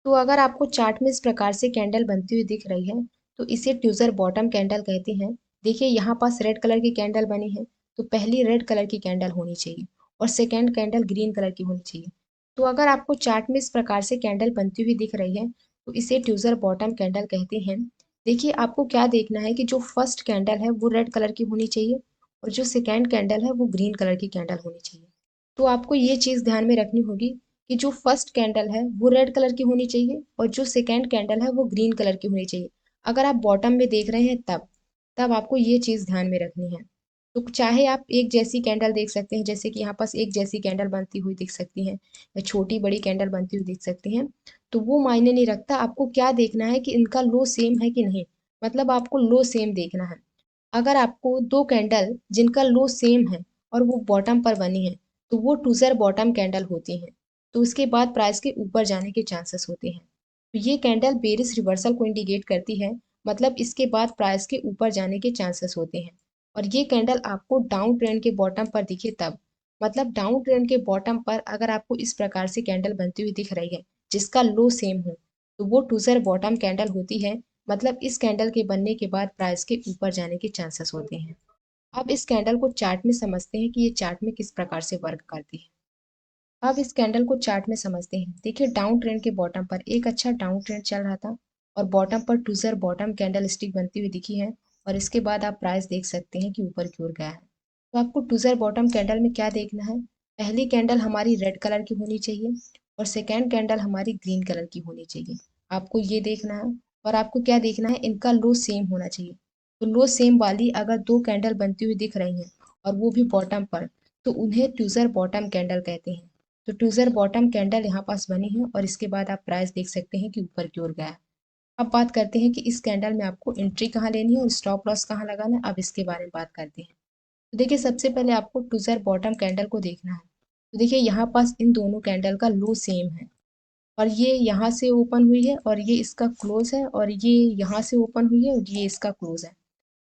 तो अगर आपको चार्ट में इस प्रकार से कैंडल बनती हुई दिख रही है तो इसे ट्यूजर बॉटम कैंडल कहते हैं। देखिए यहाँ पास रेड कलर की कैंडल बनी है, तो पहली रेड कलर की कैंडल होनी चाहिए और सेकेंड कैंडल ग्रीन कलर की होनी चाहिए। तो अगर आपको चार्ट में इस प्रकार से कैंडल बनती हुई दिख रही है तो इसे ट्यूजर बॉटम कैंडल कहते हैं। देखिए आपको क्या देखना है कि जो फर्स्ट कैंडल है वो रेड कलर की होनी चाहिए और जो सेकेंड कैंडल है वो ग्रीन कलर की कैंडल होनी चाहिए। तो आपको ये चीज़ ध्यान में रखनी होगी कि जो फर्स्ट कैंडल है वो रेड कलर की होनी चाहिए और जो सेकेंड कैंडल है वो ग्रीन कलर की होनी चाहिए। अगर आप बॉटम में देख रहे हैं तब तब आपको ये चीज़ ध्यान में रखनी है। तो चाहे आप एक जैसी कैंडल देख सकते हैं, जैसे कि यहाँ पास एक जैसी कैंडल बनती हुई दिख सकती है या छोटी बड़ी कैंडल बनती हुई दिख सकती हैं, तो वो मायने नहीं रखता। आपको क्या देखना है कि इनका लो सेम है कि नहीं, मतलब आपको लो सेम देखना है। अगर आपको दो कैंडल जिनका लो सेम है और वो बॉटम पर बनी है तो वो टूजर बॉटम कैंडल होती हैं। तो उसके बाद प्राइस के ऊपर जाने के चांसेस होते हैं। तो ये कैंडल बेरिश रिवर्सल को इंडिकेट करती है, मतलब इसके बाद प्राइस के ऊपर जाने के चांसेस होते हैं। और ये कैंडल आपको डाउन ट्रेंड के बॉटम पर दिखे तब, मतलब डाउन ट्रेंड के बॉटम पर अगर आपको इस प्रकार से कैंडल बनती हुई दिख रही है जिसका लो सेम हो, तो वो टूजर बॉटम कैंडल होती है, मतलब इस कैंडल के बनने के बाद प्राइस के ऊपर जाने के चांसेस होते हैं। अब इस कैंडल को चार्ट में समझते हैं कि ये चार्ट में किस प्रकार से वर्क करती है। अब इस कैंडल को चार्ट में समझते हैं। देखिए डाउन ट्रेंड के बॉटम पर एक अच्छा डाउन ट्रेंड चल रहा था और बॉटम पर टूजर बॉटम कैंडल स्टिक बनती हुई दिखी है और इसके बाद आप प्राइस देख सकते हैं कि ऊपर की ओर गया है। तो आपको टूजर बॉटम कैंडल में क्या देखना है, पहली कैंडल हमारी रेड कलर की होनी चाहिए और सेकेंड कैंडल हमारी ग्रीन कलर की होनी चाहिए। आपको ये देखना है और आपको क्या देखना है, इनका लो सेम होना चाहिए। तो लो सेम वाली अगर दो कैंडल बनती हुई दिख रही हैं और वो भी बॉटम पर, तो उन्हें ट्यूजर बॉटम कैंडल कहते हैं। तो ट्यूजर बॉटम कैंडल यहाँ पास बनी है और इसके बाद आप प्राइस देख सकते हैं कि ऊपर की ओर गया है। अब बात करते हैं कि इस कैंडल में आपको एंट्री कहाँ लेनी है और स्टॉप लॉस कहाँ लगाना है, अब इसके बारे में बात करते हैं। तो देखिए सबसे पहले आपको ट्यूजर बॉटम कैंडल को देखना है। तो देखिए यहाँ पास इन दोनों कैंडल का लो सेम है और ये यहाँ से ओपन हुई है और ये इसका क्लोज है और ये यहाँ से ओपन हुई है और ये इसका क्लोज है।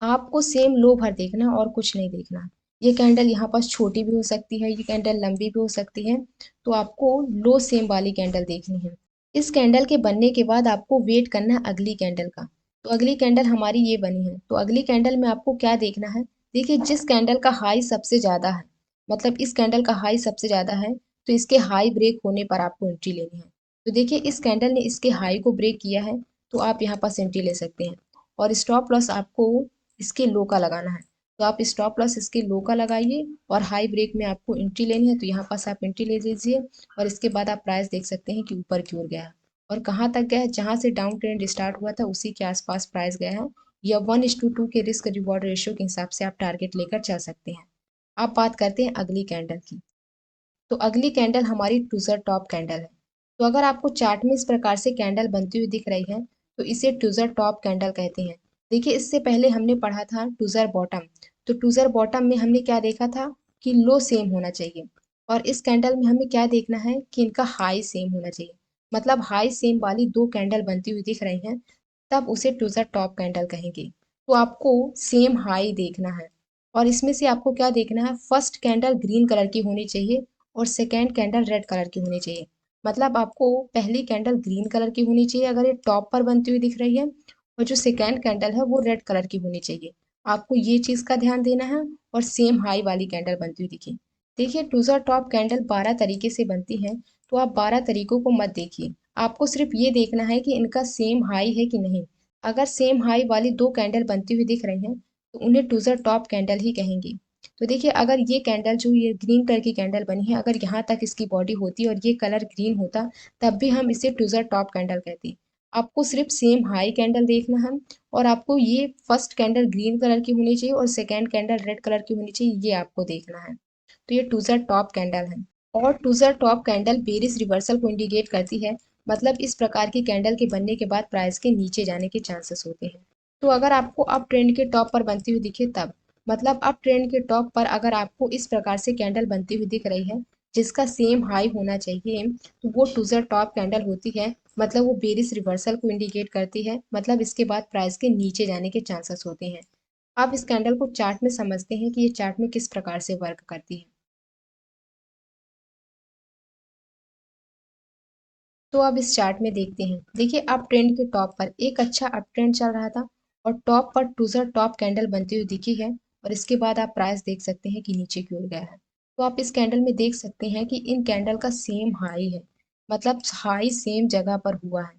आपको सेम लो भर देखना है और कुछ नहीं देखना। ये कैंडल यहाँ पास छोटी भी हो सकती है, ये कैंडल लंबी भी हो सकती है, तो आपको लो सेम वाली कैंडल देखनी है। इस कैंडल के बनने के बाद आपको वेट करना है अगली कैंडल का। तो अगली कैंडल हमारी ये बनी है, तो अगली कैंडल में आपको क्या देखना है, देखिए जिस कैंडल का हाई सबसे ज्यादा है, मतलब इस कैंडल का हाई सबसे ज्यादा है, तो इसके हाई ब्रेक होने पर आपको एंट्री लेनी है। तो देखिए इस कैंडल ने इसके हाई को ब्रेक किया है, तो आप यहाँ पास एंट्री ले सकते हैं। और स्टॉप लॉस आपको इसके लो का लगाना है। तो आप स्टॉप लॉस इसके लो का लगाइए और हाई ब्रेक में आपको एंट्री लेनी है तो यहाँ पास आप एंट्री ले लीजिए और इसके बाद आप प्राइस देख सकते हैं कि ऊपर की ओर गया है और कहाँ तक गया है, जहाँ से डाउन ट्रेंड स्टार्ट हुआ था उसी के आसपास प्राइस गया है। या 1:2 के रिस्क रिवॉर्ड रेशियो के हिसाब से आप टारगेट लेकर चल सकते हैं। आप बात करते हैं अगली कैंडल की। तो अगली कैंडल हमारी ट्रूजर टॉप कैंडल है। तो अगर आपको चार्ट में इस प्रकार से कैंडल बनती हुई दिख रही है तो इसे ट्रूजर टॉप कैंडल कहते हैं। देखिए इससे पहले हमने पढ़ा था ट्रूजर बॉटम। तो ट्रूजर बॉटम में हमने क्या देखा था कि लो सेम होना चाहिए और इस कैंडल में हमें क्या देखना है कि इनका हाई सेम होना चाहिए। मतलब हाई सेम वाली दो कैंडल बनती हुई दिख रही हैं तब उसे ट्रूजर टॉप कैंडल कहेंगे। तो आपको सेम हाई देखना है और इसमें से आपको क्या देखना है, फर्स्ट कैंडल ग्रीन कलर की होनी चाहिए और सेकेंड कैंडल रेड कलर की होनी चाहिए। मतलब आपको पहली कैंडल ग्रीन कलर की होनी चाहिए अगर ये टॉप पर बनती हुई दिख रही है और जो सेकेंड कैंडल है वो रेड कलर की होनी चाहिए। आपको ये चीज़ का ध्यान देना है और सेम हाई वाली कैंडल बनती हुई दिखी। देखिए ट्रूजर टॉप कैंडल 12 तरीके से बनती है तो आप 12 तरीकों को मत देखिए। आपको सिर्फ ये देखना है कि इनका सेम हाई है कि नहीं। अगर सेम हाई वाली दो कैंडल बनती हुई दिख रही हैं तो उन्हें ट्रूजर टॉप कैंडल ही कहेंगे। तो देखिए अगर ये कैंडल जो ये ग्रीन कलर की कैंडल बनी है अगर यहाँ तक इसकी बॉडी होती और ये कलर ग्रीन होता तब भी हम इसे ट्रूजर टॉप कैंडल कहते। आपको सिर्फ सेम हाई कैंडल देखना है और आपको ये फर्स्ट कैंडल ग्रीन कलर की होनी चाहिए और सेकेंड कैंडल रेड कलर की होनी चाहिए, ये आपको देखना है। तो ये ट्रूजर टॉप कैंडल है और ट्रूजर टॉप कैंडल बेरिश रिवर्सल को इंडिकेट करती है। मतलब इस प्रकार की कैंडल के बनने के बाद प्राइस के नीचे जाने के चांसेस होते हैं। तो अगर आपको अप ट्रेंड के टॉप पर बनती हुई दिखे तब, मतलब अप ट्रेंड के टॉप पर अगर आपको इस प्रकार से कैंडल बनती हुई दिख रही है जिसका सेम हाई होना चाहिए तो वो ट्रूजर टॉप कैंडल होती है। मतलब वो बेरिश रिवर्सल को इंडिकेट करती है, मतलब इसके बाद प्राइस के नीचे जाने के चांसेस होते हैं। आप इस कैंडल को चार्ट में समझते हैं कि ये चार्ट में किस प्रकार से वर्क करती है। तो अब इस चार्ट में देखते हैं। देखिए अप ट्रेंड के टॉप पर एक अच्छा अप ट्रेंड चल रहा था और टॉप पर ट्रूजर टॉप कैंडल बनती हुई दिखी है और इसके बाद आप प्राइस देख सकते हैं कि नीचे की ओर गया है। तो आप इस कैंडल में देख सकते हैं कि इन कैंडल का सेम हाई है, मतलब हाई सेम जगह पर हुआ है।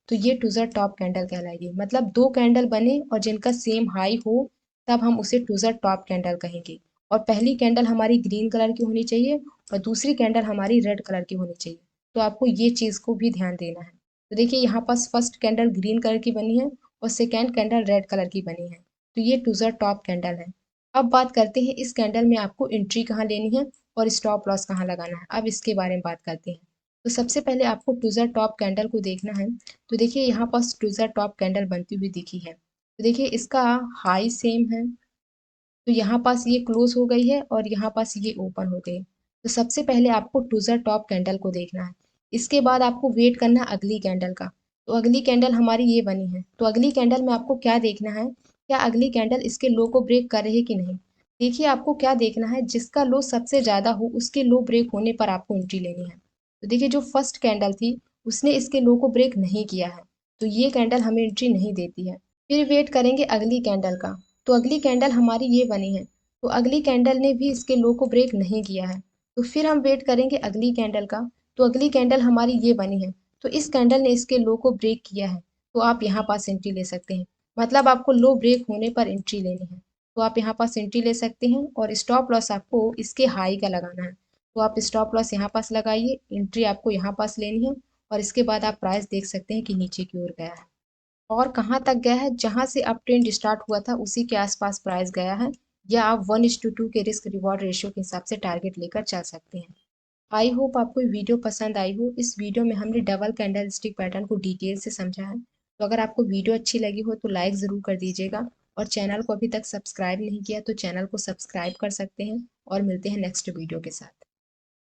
तो ये ट्रूजर टॉप कैंडल कहलाएगी। मतलब दो कैंडल बने और जिनका सेम हाई हो तब हम उसे ट्रूजर टॉप कैंडल कहेंगे। और पहली कैंडल हमारी ग्रीन कलर की होनी चाहिए और दूसरी कैंडल हमारी रेड कलर की होनी चाहिए। तो आपको ये चीज़ को भी ध्यान देना है। तो देखिए यहाँ पास फर्स्ट कैंडल ग्रीन कलर की बनी है और सेकेंड कैंडल रेड कलर की बनी है। तो ये ट्रूजर टॉप कैंडल है। अब बात करते हैं इस कैंडल में आपको एंट्री कहाँ लेनी है और स्टॉप लॉस कहाँ लगाना है। अब इसके बारे में बात करते हैं। तो सबसे पहले आपको ट्रूजर टॉप कैंडल को देखना है। तो देखिए यहाँ पास ट्रूजर टॉप कैंडल बनती हुई दिखी है। तो देखिए इसका हाई सेम है तो यहाँ पास ये क्लोज हो गई है और यहाँ पास ये ओपन हो गई। तो सबसे पहले आपको ट्रूजर टॉप कैंडल को देखना है। इसके बाद आपको वेट करना है अगली कैंडल का। तो अगली कैंडल हमारी ये बनी है तो अगली कैंडल में आपको क्या देखना है, क्या अगली कैंडल इसके लो को ब्रेक कर रही है कि नहीं। देखिए आपको क्या देखना है, जिसका लो सबसे ज्यादा हो उसके लो ब्रेक होने पर आपको एंट्री लेनी है। तो देखिए जो फर्स्ट कैंडल थी उसने इसके लो को ब्रेक नहीं किया है तो ये कैंडल हमें एंट्री नहीं देती है। फिर वेट करेंगे अगली कैंडल का। तो अगली कैंडल हमारी ये बनी है तो अगली कैंडल ने भी इसके लो को ब्रेक नहीं किया है। तो फिर हम वेट करेंगे अगली कैंडल का। तो अगली कैंडल हमारी ये बनी है तो इस कैंडल ने इसके लो को ब्रेक किया है तो आप यहाँ पास एंट्री ले सकते हैं। मतलब आपको लो ब्रेक होने पर एंट्री लेनी है तो आप यहाँ पास एंट्री ले सकते हैं और स्टॉप लॉस आपको इसके हाई का लगाना है। तो आप स्टॉप लॉस यहाँ पास लगाइए, एंट्री आपको यहाँ पास लेनी है और इसके बाद आप प्राइस देख सकते हैं कि नीचे की ओर गया है और कहाँ तक गया है, जहाँ से अप ट्रेंड स्टार्ट हुआ था उसी के आसपास प्राइस गया है। या आप 1:2 के रिस्क रिवॉर्ड रेशियो के हिसाब से टारगेट लेकर चल सकते हैं। आई होप आपको ये वीडियो पसंद आई हो। इस वीडियो में हमने डबल कैंडल स्टिक पैटर्न को डिटेल से समझा है। तो अगर आपको वीडियो अच्छी लगी हो तो लाइक ज़रूर कर दीजिएगा और चैनल को अभी तक सब्सक्राइब नहीं किया तो चैनल को सब्सक्राइब कर सकते हैं और मिलते हैं नेक्स्ट वीडियो के साथ।